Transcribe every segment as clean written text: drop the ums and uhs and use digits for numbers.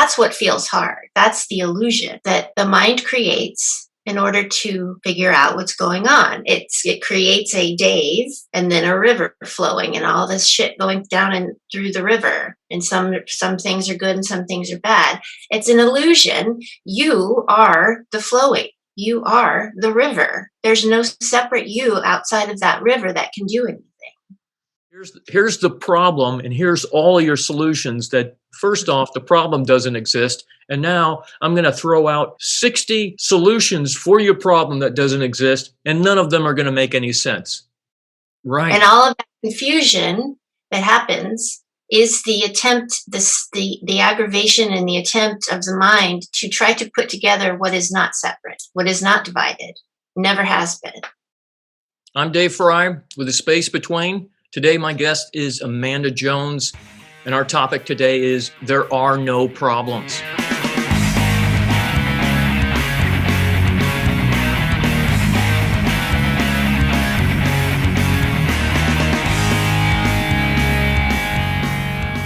That's what feels hard. That's the illusion that the mind creates in order to figure out what's going on. It creates a daze and then a river flowing and all this shit going down and through the river. And some things are good and some things are bad. It's an illusion. You are the flowing. You are the river. There's no separate you outside of that river that can do anything. Here's the problem, and here's all your solutions. That first off, the problem doesn't exist. And now I'm going to throw out 60 solutions for your problem that doesn't exist, and none of them are going to make any sense. Right. And all of that confusion that happens is the attempt, the aggravation and the attempt of the mind to try to put together what is not separate, what is not divided, never has been. I'm Dave Fry with A Space Between. Today, my guest is Amanda Jones, and our topic today is There Are No Problems.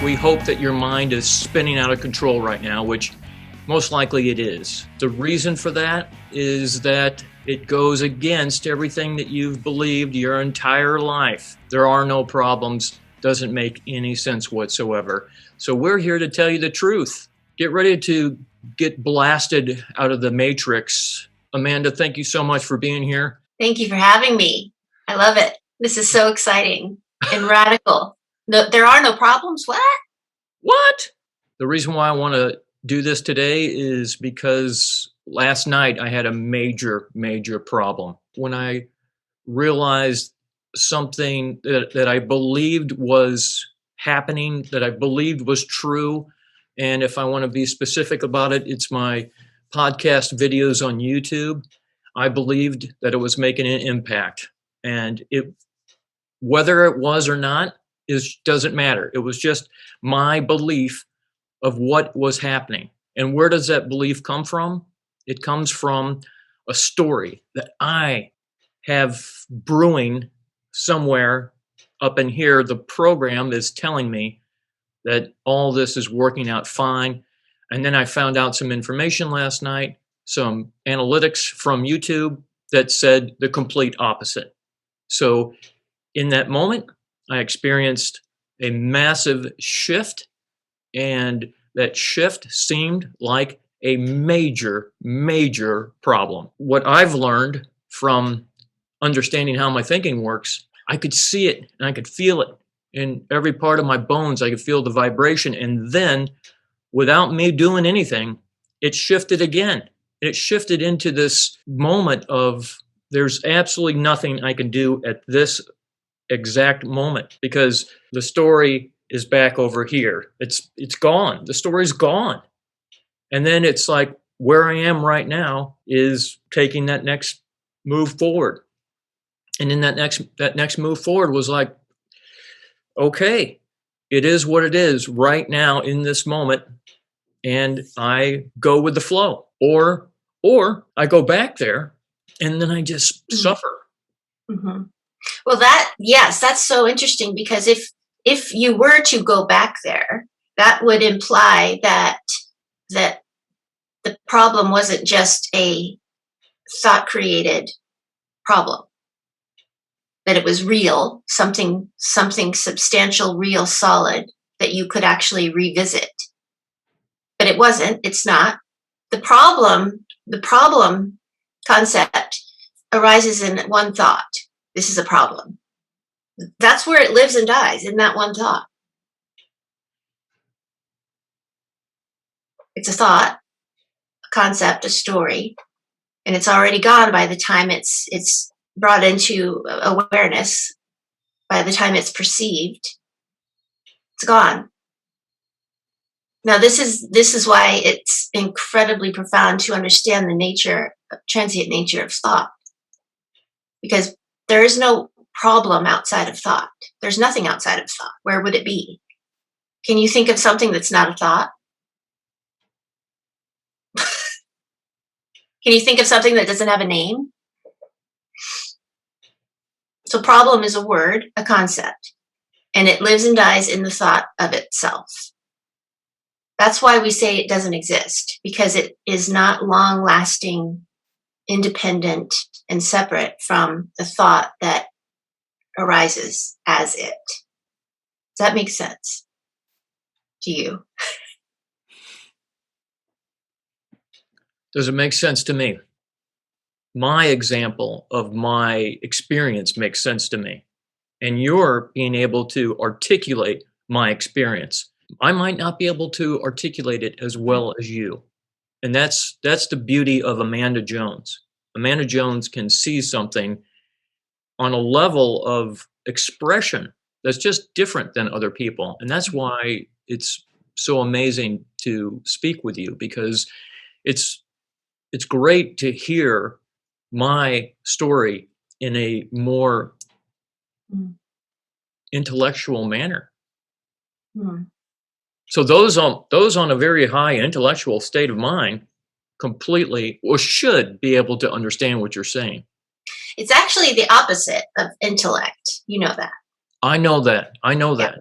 We hope that your mind is spinning out of control right now, which most likely it is. The reason for that is that it goes against everything that you've believed your entire life. There are no problems doesn't make any sense whatsoever. So we're here to tell you the truth. Get ready to get blasted out of the matrix. Amanda, thank you so much for being here. Thank you for having me. I love it. This is so exciting and radical. There are no problems? What? The reason why I want to do this today is because last night I had a major problem. When I realized something that I believed was happening, that I believed was true, and if I want to be specific about it, it's my podcast videos on YouTube. I believed that it was making an impact, and whether it was or not doesn't matter. It was just my belief of what was happening. And where does that belief come from? It comes from a story that I have brewing somewhere up in here. The program is telling me that all this is working out fine. And then I found out some information last night, some analytics from YouTube that said the complete opposite. So in that moment, I experienced a massive shift, and that shift seemed like a major problem. What I've learned from understanding how my thinking works, I could see it and I could feel it in every part of my bones. I could feel the vibration. And then without me doing anything, it shifted again. It shifted into this moment of there's absolutely nothing I can do at this exact moment because the story is back over here. It's gone. The story's gone. And then it's like where I am right now is taking that next move forward. And in that next move forward was like, okay, it is what it is right now in this moment. And I go with the flow, or I go back there and then I just suffer. Mm-hmm. Well, that's so interesting because if you were to go back there, that would imply that the problem wasn't just a thought-created problem, that it was real, something substantial, real, solid, that you could actually revisit. But it wasn't. It's not. The problem concept arises in one thought. This is a problem. That's where it lives and dies, in that one thought. It's a thought, a concept, a story, and it's already gone by the time it's brought into awareness, by the time it's perceived. It's gone. Now, this is why it's incredibly profound to understand the transient nature of thought, because there is no problem outside of thought. There's nothing outside of thought. Where would it be? Can you think of something that's not a thought? Can you think of something that doesn't have a name? So problem is a word, a concept, and it lives and dies in the thought of itself. That's why we say it doesn't exist, because it is not long lasting, independent, and separate from the thought that arises as it. Does that make sense to you? Does it make sense to me? My example of my experience makes sense to me. And you're being able to articulate my experience. I might not be able to articulate it as well as you. And that's the beauty of Amanda Jones. Amanda Jones can see something on a level of expression that's just different than other people. And that's why it's so amazing to speak with you, because it's great to hear my story in a more Mm. intellectual manner. Mm. So those on a very high intellectual state of mind completely, or should be able to understand what you're saying. It's actually the opposite of intellect. You know that. I know that. I know Yeah.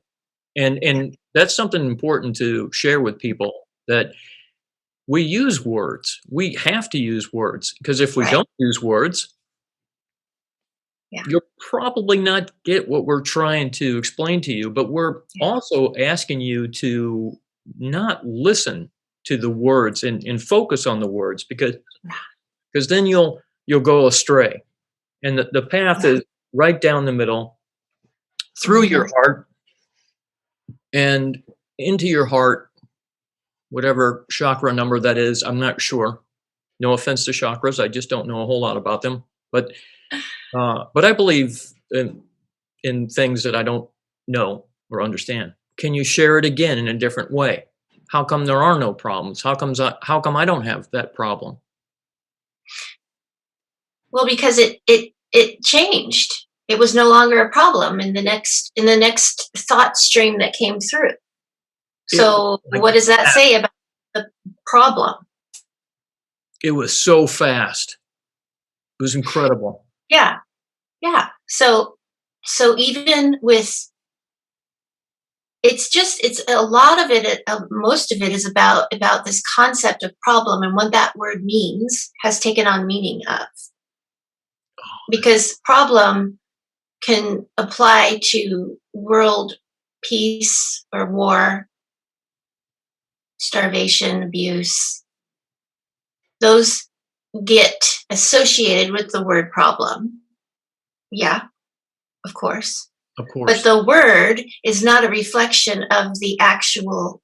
that. And that's something important to share with people, that we use words. We have to use words, because if we Right. don't use words, Yeah. you'll probably not get what we're trying to explain to you. But we're Yeah. also asking you to not listen to the words and focus on the words, because then you'll go astray. And the path Yeah. is right down the middle, through your heart and into your heart, whatever chakra number that is. I'm not sure. No offense to chakras, I just don't know a whole lot about them. But I believe in things that I don't know or understand. Can you share it again in a different way? How come there are no problems? How come I don't have that problem? Well, because it changed. It was no longer a problem in the next thought stream that came through. So Like what does that say about the problem? it was so fast. It was incredible. Yeah. Yeah. So even with, it's a lot of it, most of it is about this concept of problem, and what that word means has taken on meaning of, because problem can apply to world peace or war, starvation, abuse. Those get associated with the word problem. Yeah, of course. Of But course. the word is not a reflection of the actual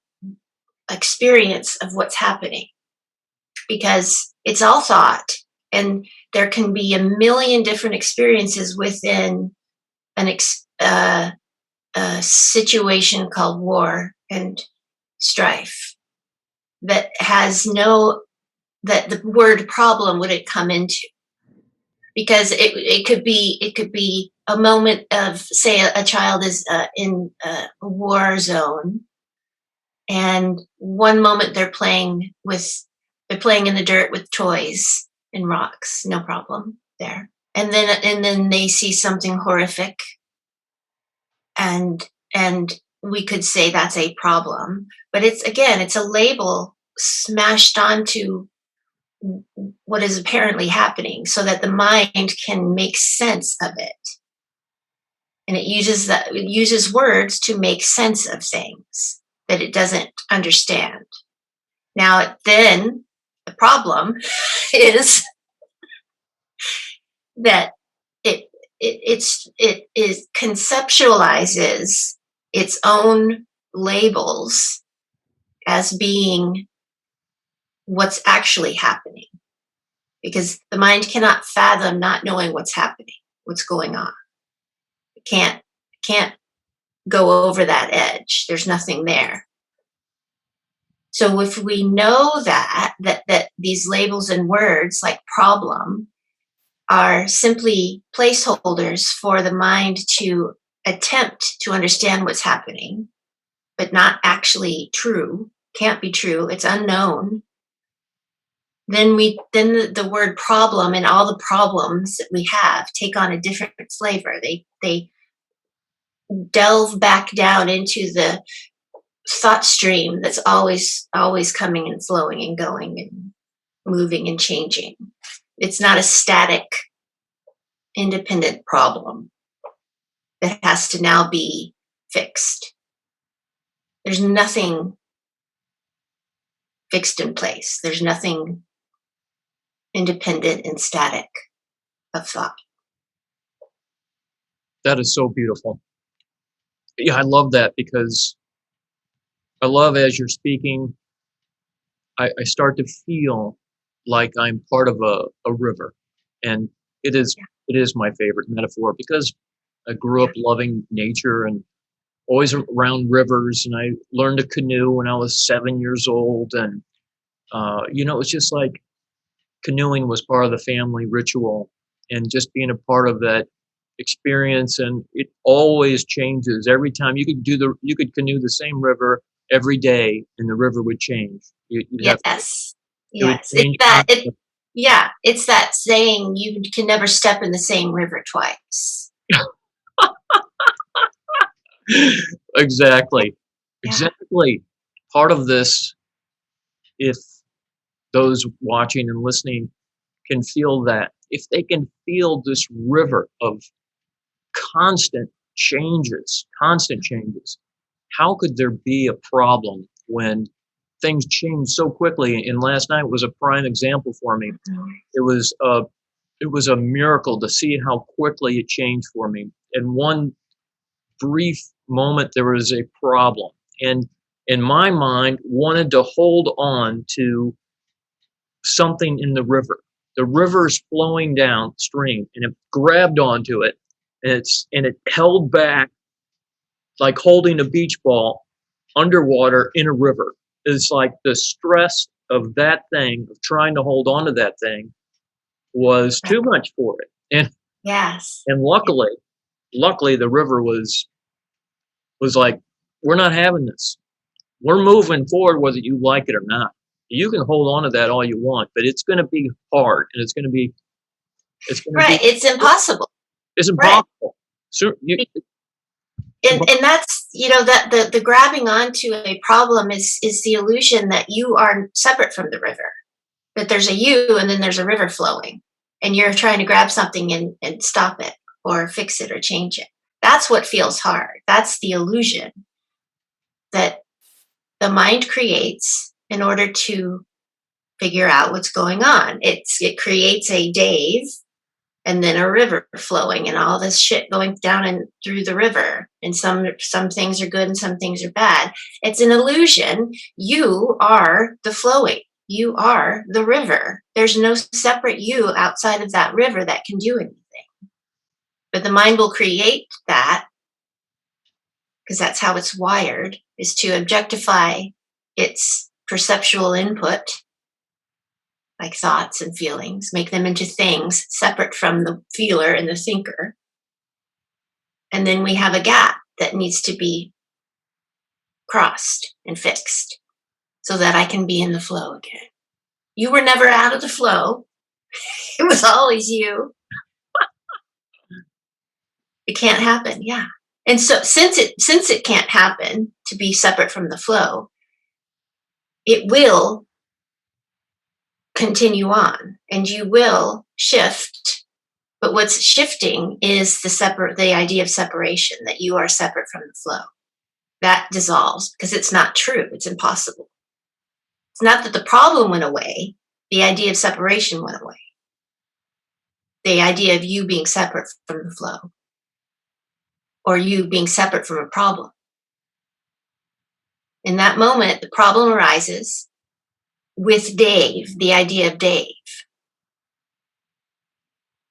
experience of what's happening, because it's all thought, and there can be a million different experiences within a situation called war and strife that has no, that the word problem wouldn't come into, because it could be a moment of, say, a child is in a war zone, and one moment they're playing in the dirt with toys and rocks, no problem there, and then they see something horrific, and we could say that's a problem, but it's a label smashed onto what is apparently happening, so that the mind can make sense of it, and it uses words to make sense of things that it doesn't understand. Now then, the problem is that it is conceptualizes its own labels as being what's actually happening, because the mind cannot fathom not knowing what's happening, what's going on. It can't go over that edge. There's nothing there. So if we know that these labels and words like problem are simply placeholders for the mind to attempt to understand what's happening, but not actually true, can't be true, it's unknown, then the word problem and all the problems that we have take on a different flavor. They delve back down into the thought stream that's always coming and flowing and going and moving and changing. It's not a static, independent problem that has to now be fixed. There's nothing fixed in place. There's nothing independent and static of thought. That is so beautiful. Yeah, I love that, because I love, as you're speaking, I start to feel like I'm part of a river. And it is Yeah. it is my favorite metaphor, because I grew up loving nature and always around rivers, and I learned to canoe when I was 7 years old. And it's just like canoeing was part of the family ritual, and just being a part of that experience. And it always changes every time. You could canoe the same river every day, and the river would change. You'd have Yes. it would Yes. change constantly. Yeah, it's that saying, you can never step in the same river twice. Exactly. Yeah. Exactly. Part of this, if those watching and listening can feel that, if they can feel this river of constant changes, how could there be a problem when things change so quickly? And last night was a prime example for me. Mhm. It was a miracle to see how quickly it changed for me. In one brief moment, there was a problem, and in my mind, wanted to hold on to something in the river. The river's flowing downstream, and it grabbed onto it, and it held back like holding a beach ball underwater in a river. It's like the stress of that thing, of trying to hold on to that thing, was Right. too much for it. Yes. And luckily the river was like, we're not having this. We're moving forward whether you like it or not. You can hold on to that all you want, but it's going to be hard, and it's going to Right. be It's impossible. it's Right. impossible. So And that's, that the grabbing onto a problem is the illusion that you are separate from the river, that there's a you and then there's a river flowing, and you're trying to grab something and stop it or fix it or change it. That's what feels hard. That's the illusion that the mind creates in order to figure out what's going on. It creates a daze and then a river flowing and all this shit going down and through the river. And some things are good and some things are bad. It's an illusion. You are the flowing. You are the river. There's no separate you outside of that river that can do anything. But the mind will create that, because that's how it's wired, is to objectify its perceptual input, like thoughts and feelings, make them into things separate from the feeler and the thinker. And then we have a gap that needs to be crossed and fixed so that I can be in the flow again. You were never out of the flow. It was always you. It can't happen. Yeah. And so since it can't happen to be separate from the flow, it will continue on and you will shift. But what's shifting is the idea of separation, that you are separate from the flow. That dissolves because it's not true. It's impossible. It's not that the problem went away. The idea of separation went away. The idea of you being separate from the flow, or you being separate from a problem. In that moment, the problem arises with Dave, the idea of Dave,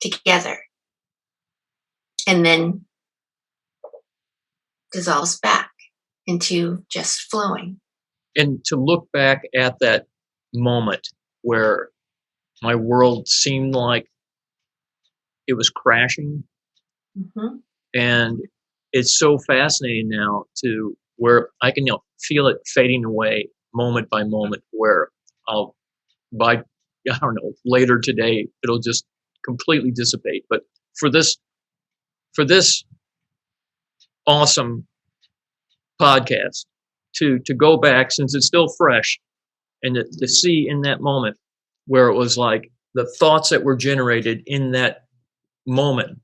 together, and then dissolves back into just flowing. and to look back at that moment where my world seemed like it was crashing, Mm-hmm. and it's so fascinating now to where I can feel it fading away moment by moment, where I'll by I don't know, later today it'll just completely dissipate. But for this awesome podcast to go back, since it's still fresh, and to see in that moment where it was like the thoughts that were generated in that moment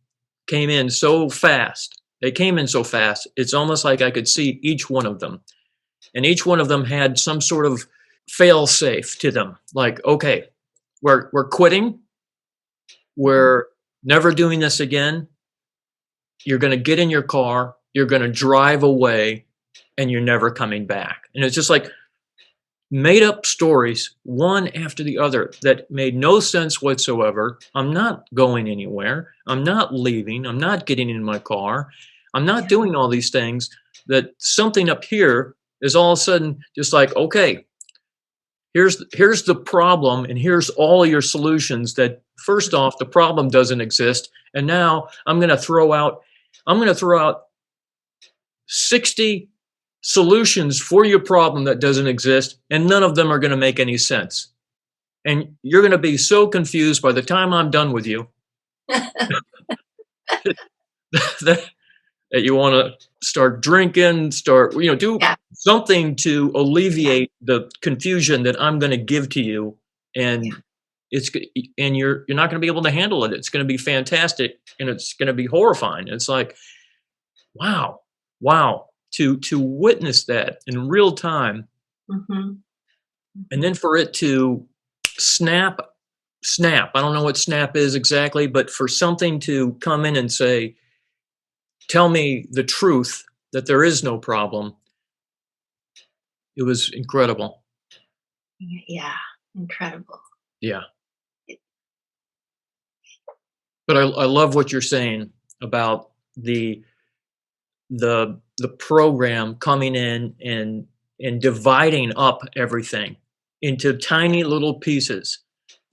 came in so fast. They came in so fast. It's almost like I could see each one of them. And each one of them had some sort of fail safe to them. Like, okay, we're quitting. We're never doing this again. You're going to get in your car. You're going to drive away, and you're never coming back. And it's just like made up stories, one after the other, that made no sense whatsoever. I'm not going anywhere. I'm not leaving. I'm not getting in my car. I'm not doing all these things. That something up here is all of a sudden just like, okay, here's the problem, and here's all your solutions. That first off, the problem doesn't exist, and now I'm going to throw out 60 solutions for your problem that doesn't exist, and none of them are going to make any sense. And you're going to be so confused by the time I'm done with you that you want to start drinking, do Yeah. something to alleviate the confusion that I'm going to give to you. And you're not going to be able to handle it. It's going to be fantastic, and it's going to be horrifying. It's like, wow, to witness that in real time, Mm-hmm. and then for it to snap. I don't know what snap is exactly, but for something to come in and say, tell me the truth, that there is no problem. It was incredible. Yeah, incredible. Yeah. But I love what you're saying about the program coming in and dividing up everything into tiny little pieces,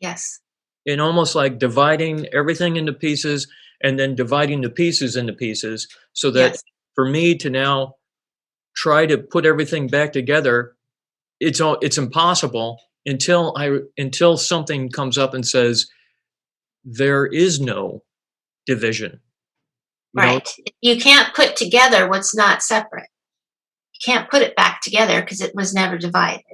Yes. and almost like dividing everything into pieces, and then dividing the pieces into pieces, so that Yes. for me to now try to put everything back together, it's impossible until something comes up and says there is no division. You know, Right. You can't put together what's not separate. You can't put it back together because it was never divided.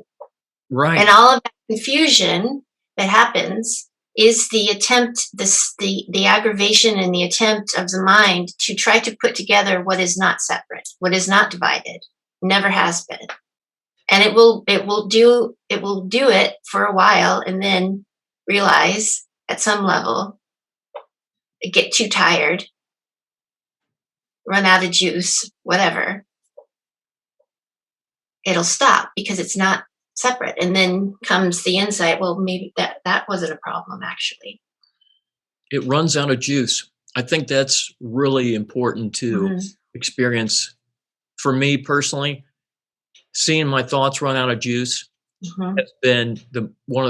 right. And all of that confusion that happens is the attempt, the aggravation and the attempt of the mind to try to put together what is not separate, what is not divided, never has been. And it will do it for a while, and then realize at some level, get too tired, run out of juice, whatever. It'll stop because it's not separate. And then comes the insight, well, maybe that wasn't a problem actually. It runs out of juice. I think that's really important to Mm-hmm. experience. For me personally, seeing my thoughts run out of juice Mm-hmm. has been one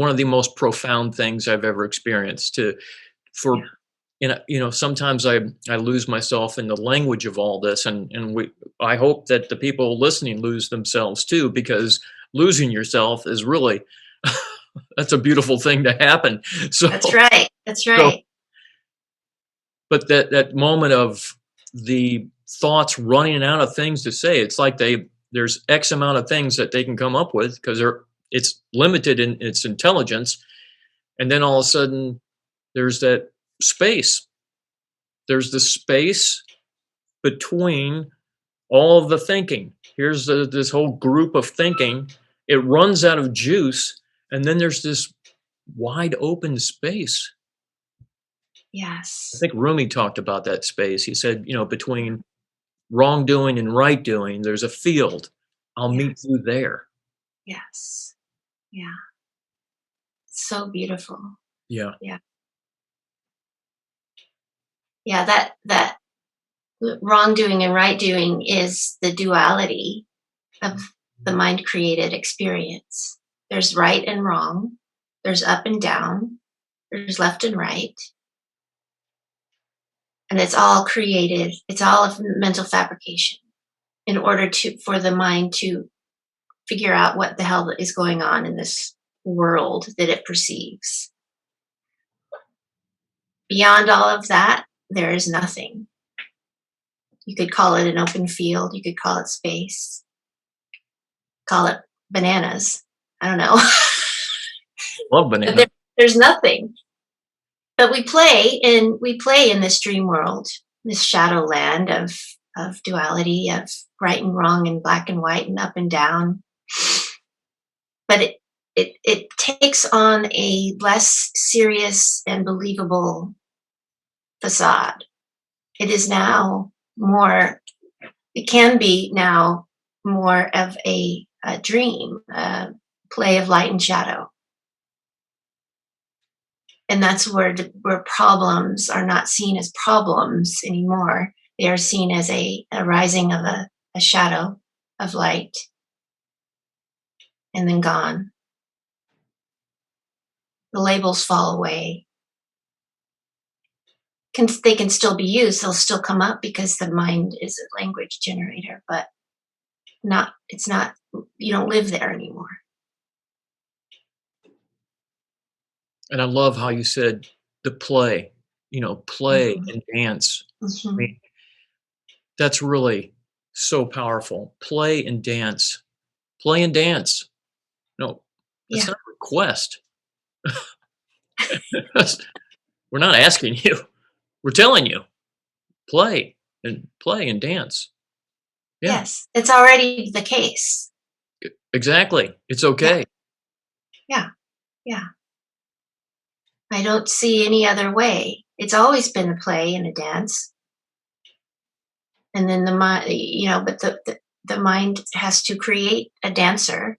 of the most profound things I've ever experienced. For sometimes I lose myself in the language of all this, and I hope that the people listening lose themselves too, because losing yourself is really that's a beautiful thing to happen. So That's right. That's so, right. but that moment of the thoughts running out of things to say, it's like there's X amount of things that they can come up with, because it's limited in its intelligence, and then all of a sudden there's that space. There's the space between all of the thinking. Here's this whole group of thinking. It runs out of juice, and then there's this wide open space. I Yes. think Rumi talked about that space. He said, between wrongdoing and right doing, there's a field. I'll meet Yes. you there. Yes. Yeah. So beautiful. Yeah. Yeah. Yeah. That wrongdoing and right doing is the duality of the mind created experience. There's right and wrong. There's up and down. There's left and right. And it's all created. It's all a mental fabrication in order for the mind to figure out what the hell is going on in this world that it perceives. Beyond all of that, there is nothing. You could call it an open field. You could call it space. call it bananas. I don't know. Love But banana. there's nothing. But we play in this dream world, this shadow land of duality, of right and wrong and black and white and up and down. But it takes on a less serious and believable facade. It is now more, it can be now more of a dream, a play of light and shadow. And that's where problems are not seen as problems anymore. They are seen as a rising of a shadow of light and then gone. The labels fall away. They can still be used. They'll still come up because the mind is a language generator, but it's not, you don't live there anymore. And I love how you said the play, play Mhm. and dance. I Mhm. mean, that's really so powerful. Play and dance. Play and dance. No, that's Yeah. not a request. That's, we're not asking you. We're telling you. Play and dance. Yeah, Yes. It's already the case. exactly. It's Yeah. okay. Yeah. Yeah. I don't see any other way. It's always been a play and a dance. And then the mind, but the mind has to create a dancer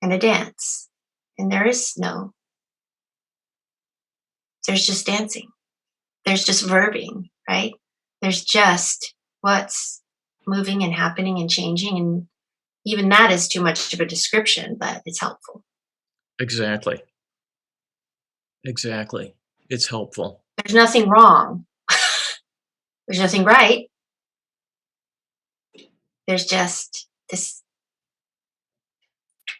and a dance. And there's just dancing. There's just verbing, right? There's just what's moving and happening and changing. And even that is too much of a description, but it's helpful. Exactly. Exactly. It's helpful. There's nothing wrong. There's nothing right. There's just this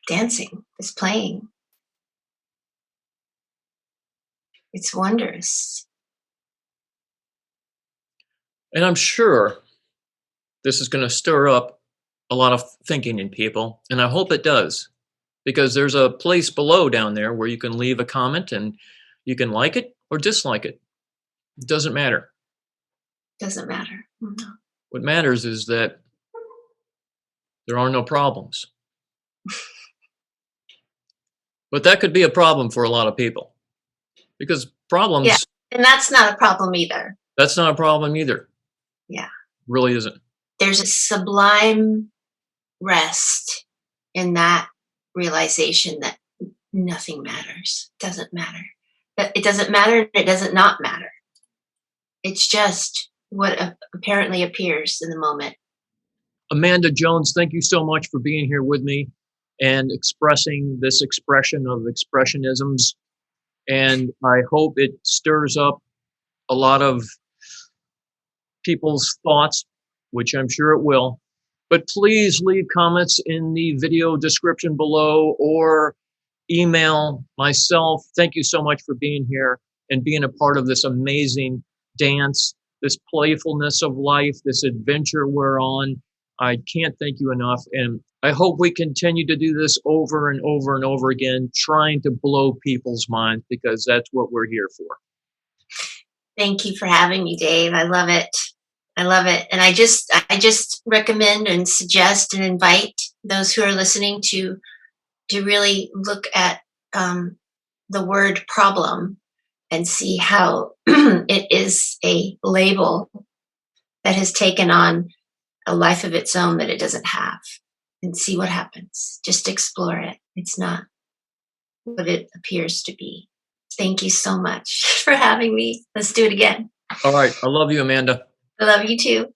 dancing, this playing. It's wondrous. And I'm sure this is going to stir up a lot of thinking in people, and I hope it does, because there's a place below down there where you can leave a comment and you can like it or dislike it. It doesn't matter. Doesn't matter. No. What matters is that there are no problems. But that could be a problem for a lot of people, because Yeah. problems, And that's not a problem either. that's not a problem either. Yeah. Really isn't. There's a sublime rest in that realization that nothing matters. Doesn't matter. That it doesn't matter. It doesn't not matter. It's just what apparently appears in the moment. Amanda Jones, thank you so much for being here with me and expressing this expression of expressionisms. And I hope it stirs up a lot of people's thoughts, which I'm sure it will. But please leave comments in the video description below or email myself. Thank you so much for being here and being a part of this amazing dance, this playfulness of life, this adventure we're on. I can't thank you enough. And I hope we continue to do this over and over and over again, trying to blow people's minds, because that's what we're here for. Thank you for having me, Dave. I love it. I love it. And I just recommend and suggest and invite those who are listening to really look at the word problem and see how it is a label that has taken on a life of its own that it doesn't have, and see what happens. Just explore it. It's not what it appears to be. Thank you so much for having me. Let's do it again. All right. I love you, Amanda. I love you too.